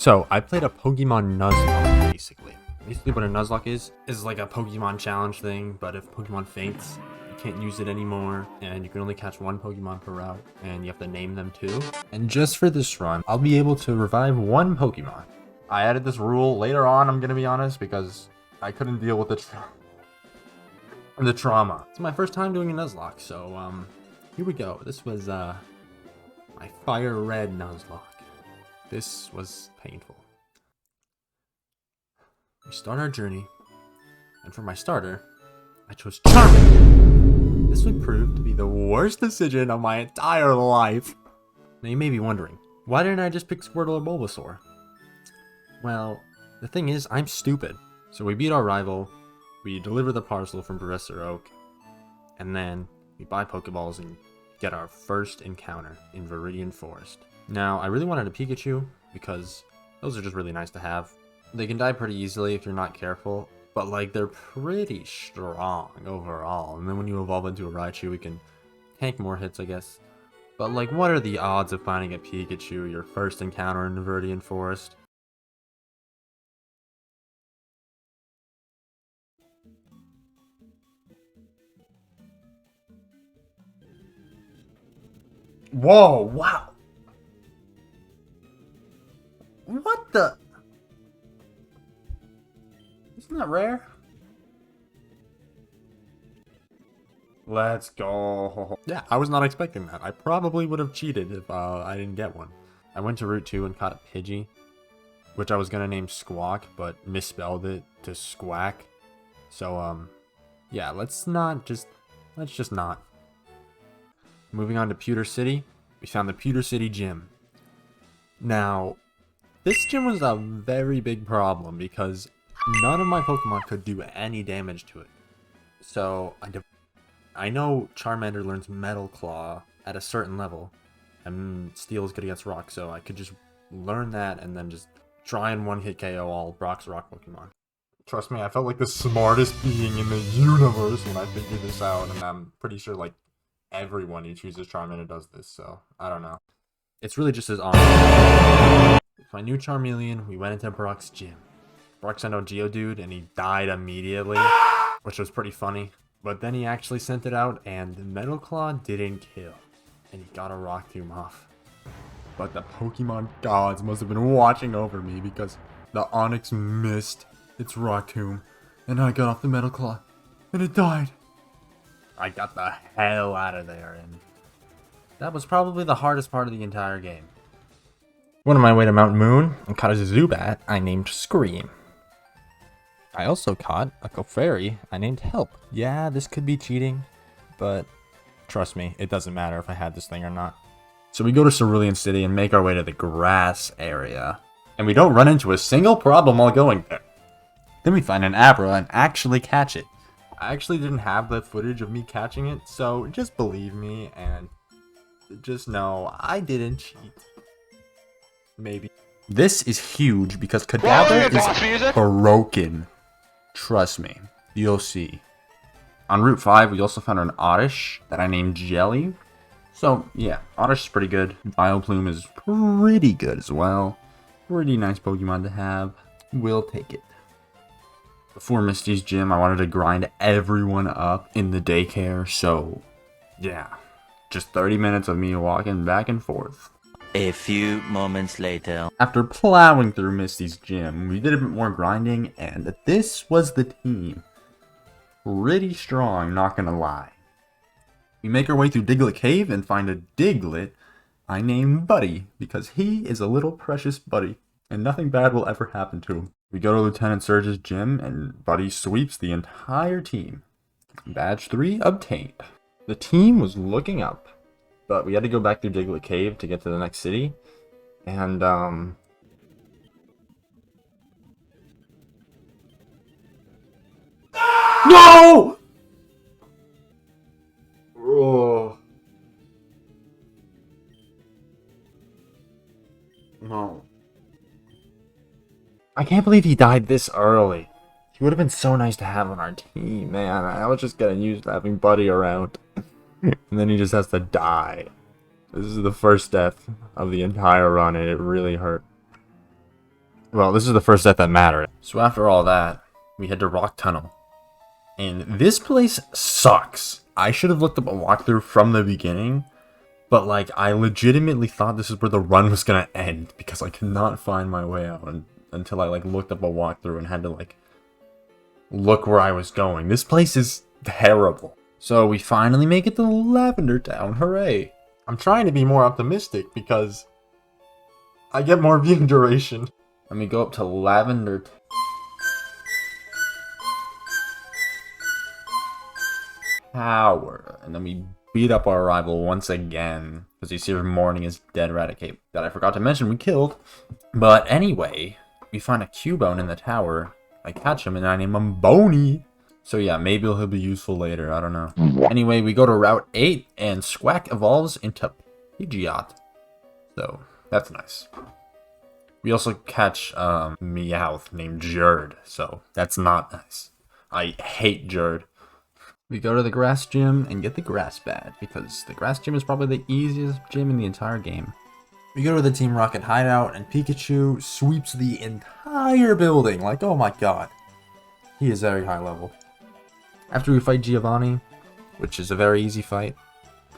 So, I played a Pokemon Nuzlocke, basically. Basically what a Nuzlocke is like a Pokemon challenge thing, but if Pokemon faints, you can't use it anymore, and you can only catch one Pokemon per route, and you have to name them too. And just for this run, I'll be able to revive one Pokemon. I added this rule later on, I'm gonna be honest, because I couldn't deal with the trauma. It's my first time doing a Nuzlocke, so here we go. This was my fire red Nuzlocke. This was painful. We start our journey, and for my starter, I chose Charmander. This would prove to be the worst decision of my entire life. Now you may be wondering, why didn't I just pick Squirtle or Bulbasaur? Well, the thing is, I'm stupid. So we beat our rival, we deliver the parcel from Professor Oak, and then we buy Pokeballs and get our first encounter in Viridian Forest. Now, I really wanted a Pikachu, because those are just really nice to have. They can die pretty easily if you're not careful, but like they're pretty strong overall. And then when you evolve into a Raichu, we can tank more hits, I guess. But like, what are the odds of finding a Pikachu your first encounter in Viridian Forest? Whoa, wow. What the? Isn't that rare? Let's go. Yeah, I was not expecting that. I probably would have cheated if I didn't get one. I went to Route 2 and caught a Pidgey, which I was gonna name Squawk, but misspelled it to Squack. So, yeah, let's just not. Moving on to Pewter City, we found the Pewter City Gym. Now, this gym was a very big problem because none of my Pokemon could do any damage to it. So, I know Charmander learns Metal Claw at a certain level, and Steel is good against Rock, so I could just learn that and then just try and one-hit KO all Brock's Rock Pokemon. Trust me, I felt like the smartest being in the universe when I figured this out, and I'm pretty sure, like, everyone who chooses Charmander does this, so I don't know. It's really just as honest. With my new Charmeleon, we went into Brock's gym. Brock sent out Geodude, and he died immediately, which was pretty funny. But then he actually sent it out, and Metal Claw didn't kill, and he got a Rock Tomb off. But the Pokemon gods must have been watching over me because the Onix missed its Rock Tomb, and I got off the Metal Claw, and it died. I got the hell out of there, and that was probably the hardest part of the entire game. Went on my way to Mount Moon and caught a Zubat I named Scream. I also caught a Clefairy I named Help. Yeah, this could be cheating, but trust me, it doesn't matter if I had this thing or not. So we go to Cerulean City and make our way to the grass area, and we don't run into a single problem while going there. Then we find an Abra and actually catch it. I actually didn't have the footage of me catching it, so just believe me and just know I didn't cheat. Maybe. This is huge because Cadaver is broken. Trust me, you'll see. On Route 5, we also found an Oddish that I named Jelly. So, yeah, Oddish is pretty good. Vileplume is pretty good as well. Pretty nice Pokemon to have. We'll take it. Before Misty's gym, I wanted to grind everyone up in the daycare, so yeah, just 30 minutes of me walking back and forth. A few moments later. After plowing through Misty's gym, we did a bit more grinding, and this was the team. Pretty strong, not gonna lie. We make our way through Diglett Cave and find a Diglett I named Buddy, because he is a little precious buddy, and nothing bad will ever happen to him. We go to Lieutenant Surge's gym, and Buddy sweeps the entire team. Badge 3 obtained. The team was looking up, but we had to go back through Diglett Cave to get to the next city. And, No! Oh. No. I can't believe he died this early. He would have been so nice to have on our team, man. I was just getting used to having Buddy around. And then he just has to die. This is the first death of the entire run, and it really hurt. Well, this is the first death that mattered. So after all that, we head to Rock Tunnel. And this place sucks. I should have looked up a walkthrough from the beginning. But, like, I legitimately thought this is where the run was going to end. Because I could not find my way out until I, like, looked up a walkthrough and had to, like, look where I was going. This place is terrible. So we finally make it to Lavender Town. Hooray. I'm trying to be more optimistic because I get more viewing duration. Let me go up to Lavender Tower. And then we beat up our rival once again. Because he's here mourning his dead Raticate that I forgot to mention we killed. But anyway, we find a Cubone in the tower. I catch him and I name him Boney. So yeah, maybe he'll be useful later. I don't know. Anyway, we go to Route 8 and Squack evolves into Pidgeot. So that's nice. We also catch Meowth named Jerd. So that's not nice. I hate Jerd. We go to the grass gym and get the grass badge because the grass gym is probably the easiest gym in the entire game. We go to the Team Rocket hideout and Pikachu sweeps the entire building. Like, oh my god. He is very high level. After we fight Giovanni, which is a very easy fight,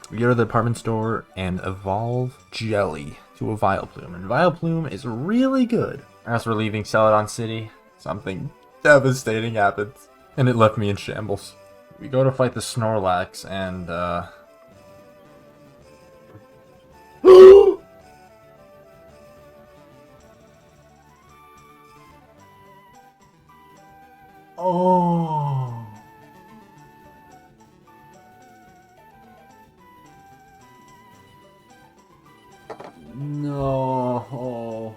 we go to the department store and evolve Jelly to a Vileplume. And Vileplume is really good. As we're leaving Celadon City, something devastating happens. And it left me in shambles. We go to fight the Snorlax and, oh. No.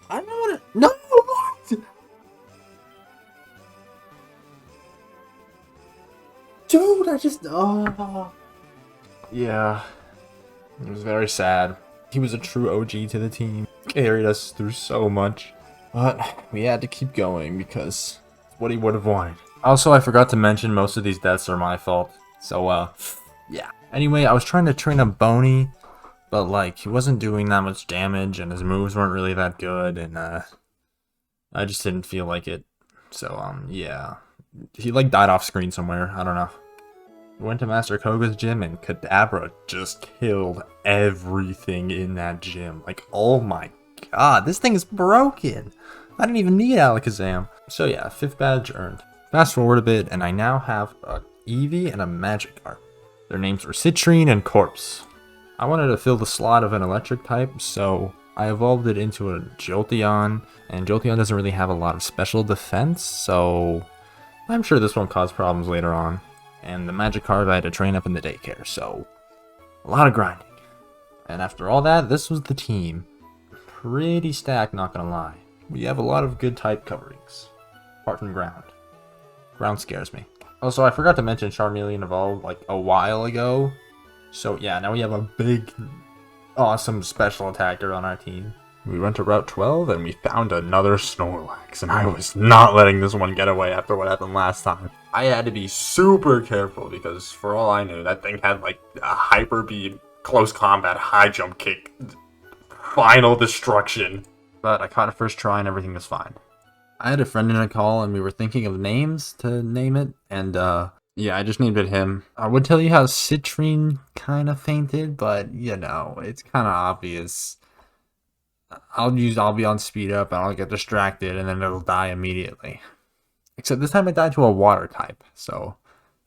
I know what it. No! What? Dude, I just. Oh. Yeah. It was very sad. He was a true OG to the team. Carried us through so much. But we had to keep going because it's what he would have wanted. Also, I forgot to mention most of these deaths are my fault. So, yeah. Anyway, I was trying to train up Boney, but, like, he wasn't doing that much damage, and his moves weren't really that good, and, I just didn't feel like it. So, yeah. He, like, died off screen somewhere. I don't know. We went to Master Koga's gym, and Kadabra just killed everything in that gym. Like, oh my god, this thing is broken. I didn't even need Alakazam. So, yeah, 5th badge earned. Fast forward a bit, and I now have a Eevee and a Magikarp. Their names were Citrine and Corpse. I wanted to fill the slot of an electric type, so I evolved it into a Jolteon, and Jolteon doesn't really have a lot of special defense, so I'm sure this won't cause problems later on. And the Magikarp I had to train up in the daycare, so a lot of grinding. And after all that, this was the team. Pretty stacked, not gonna lie. We have a lot of good type coverings, apart from ground. Ground scares me. Also, I forgot to mention Charmeleon evolved like a while ago. So yeah, now we have a big, awesome special attacker on our team. We went to Route 12 and we found another Snorlax. And I was not letting this one get away after what happened last time. I had to be super careful because for all I knew, that thing had like a Hyper Beam, close combat, high jump kick, final destruction. But I caught it first try and everything was fine. I had a friend in a call and we were thinking of names to name it, and yeah, I just named it him. I would tell you how Citrine kind of fainted, but you know, it's kind of obvious. I'll be on speed up and I'll get distracted and then it'll die immediately. Except this time it died to a water type, so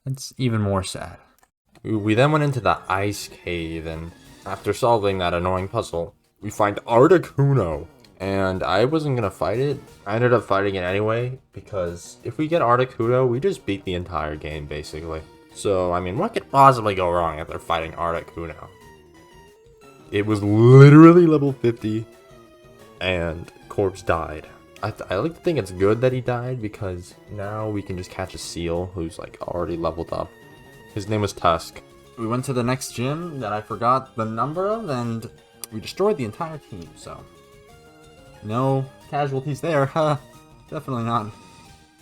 it's even more sad. We then went into the ice cave, and after solving that annoying puzzle, we find Articuno. And I wasn't gonna fight it. I ended up fighting it anyway, because if we get Articuno, we just beat the entire game, basically. So, I mean, what could possibly go wrong after fighting Articuno? It was literally level 50, and Corpse died. I like to think it's good that he died, because now we can just catch a Seal who's, like, already leveled up. His name was Tusk. We went to the next gym that I forgot the number of, and we destroyed the entire team, so... no casualties there, huh? Definitely not.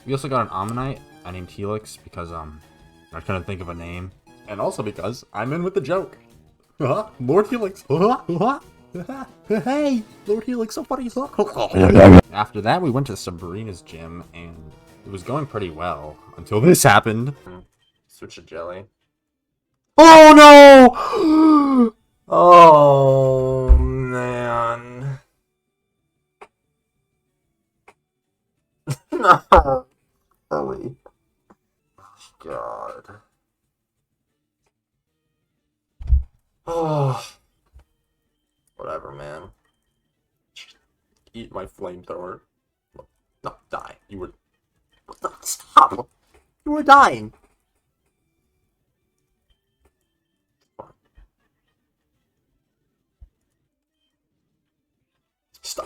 We also got an Ammonite I named Helix because, I couldn't think of a name. And also because I'm in with the joke. Lord Helix. Hey, Lord Helix, somebody. After that, we went to Sabrina's gym, and it was going pretty well until this happened. Switch to jelly. Oh no! Oh man. No. Ellie. God. Oh. Whatever, man. Eat my flamethrower. No, die. You were... Stop! You were dying!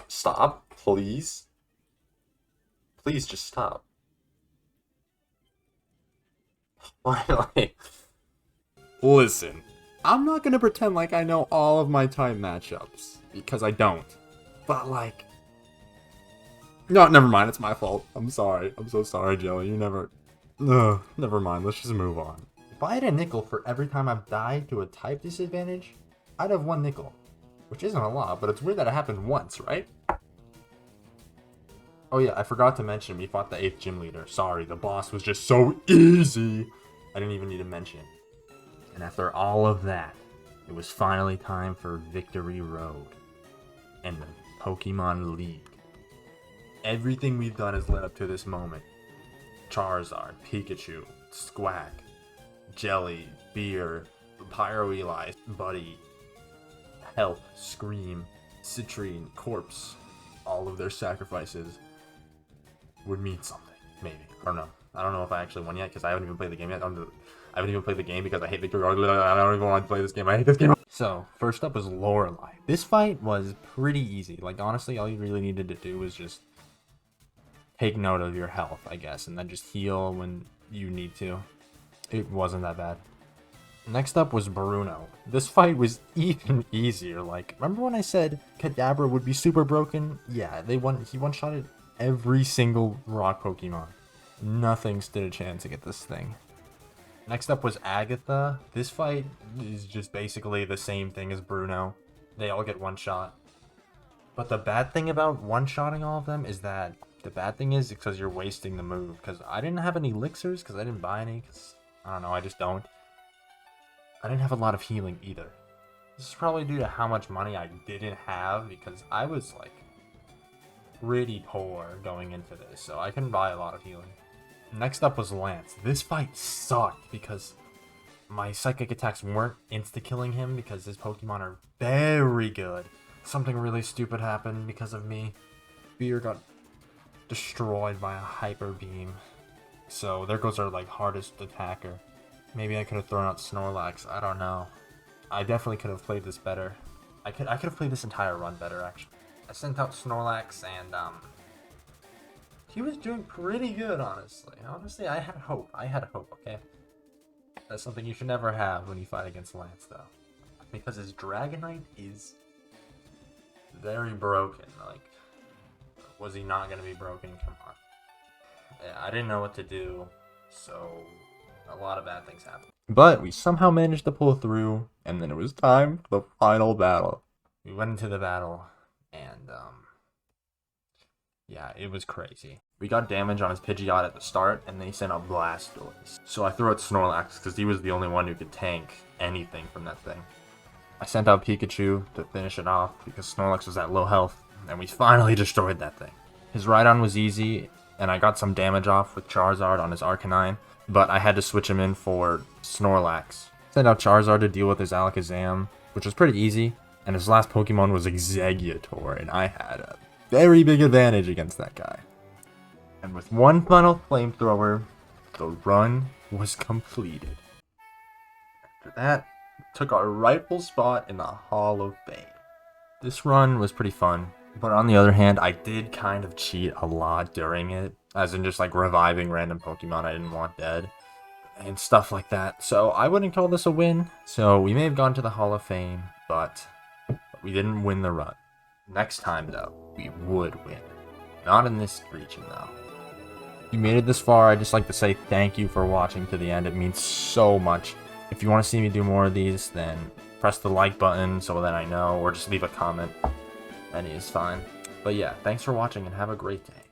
Stop, please. Please just stop. Finally. Listen, I'm not gonna pretend like I know all of my time matchups, because I don't. But like... No, never mind, it's my fault. I'm sorry. I'm so sorry, Jelly. You never... Ugh, never mind, let's just move on. If I had a nickel for every time I've died to a type disadvantage, I'd have 1 nickel. Which isn't a lot, but it's weird that it happened once, right? Oh yeah, I forgot to mention, we fought the 8th gym leader. Sorry, the boss was just so easy. I didn't even need to mention. And after all of that, it was finally time for Victory Road and the Pokemon League. Everything we've done has led up to this moment. Charizard, Pikachu, Squack, Jelly, Beer, Pyro Eli, Buddy, Help, Scream, Citrine, Corpse. All of their sacrifices would mean something, maybe. I don't know. I don't know if I actually won yet because I haven't even played the game yet. I haven't even played the game because I hate Victory Road. I don't even want to play this game. I hate this game. So, first up was Lorelei. This fight was pretty easy. Like, honestly, all you really needed to do was just take note of your health, I guess, and then just heal when you need to. It wasn't that bad. Next up was Bruno. This fight was even easier. Like, remember when I said Kadabra would be super broken? Yeah, he one-shotted every single rock Pokemon. Nothing stood a chance against this thing. Next up was Agatha. This fight is just basically the same thing as Bruno. They all get one shot. But the bad thing about one-shotting all of them is that the bad thing is because you're wasting the move. Because I didn't have any elixirs, because I didn't buy any, because I don't know, I just don't. I didn't have a lot of healing either. This is probably due to how much money I didn't have, because I was like pretty poor going into this, so I couldn't buy a lot of healing. Next up was Lance. This fight sucked because my psychic attacks weren't insta-killing him because his Pokemon are very good. Something really stupid happened because of me. Beer got destroyed by a Hyper Beam. So there goes our like hardest attacker. Maybe I could have thrown out Snorlax. I don't know. I definitely could have played this better. I could have played this entire run better actually. I sent out Snorlax and he was doing pretty good, honestly. Honestly, I had hope. Okay? That's something you should never have when you fight against Lance, though. Because his Dragonite is very broken. Like, was he not going to be broken? Come on. Yeah, I didn't know what to do, so a lot of bad things happened. But we somehow managed to pull through, and then it was time for the final battle. We went into the battle, and yeah, it was crazy. We got damage on his Pidgeot at the start, and then he sent out Blastoise. So I threw out Snorlax, because he was the only one who could tank anything from that thing. I sent out Pikachu to finish it off, because Snorlax was at low health, and we finally destroyed that thing. His Rhydon was easy, and I got some damage off with Charizard on his Arcanine, but I had to switch him in for Snorlax. Sent out Charizard to deal with his Alakazam, which was pretty easy, and his last Pokemon was Exeggutor, and I had a very big advantage against that guy. And with one final flamethrower, the run was completed. After that, we took our rightful spot in the Hall of Fame. This run was pretty fun, but on the other hand, I did kind of cheat a lot during it, as in just like reviving random Pokemon I didn't want dead, and stuff like that. So I wouldn't call this a win. So we may have gone to the Hall of Fame, but we didn't win the run. Next time, though, we would win. Not in this region, though. If you made it this far, I'd just like to say thank you for watching to the end. It means so much. If you want to see me do more of these, then press the like button so that I know, or just leave a comment. Any is fine. But yeah, thanks for watching and have a great day.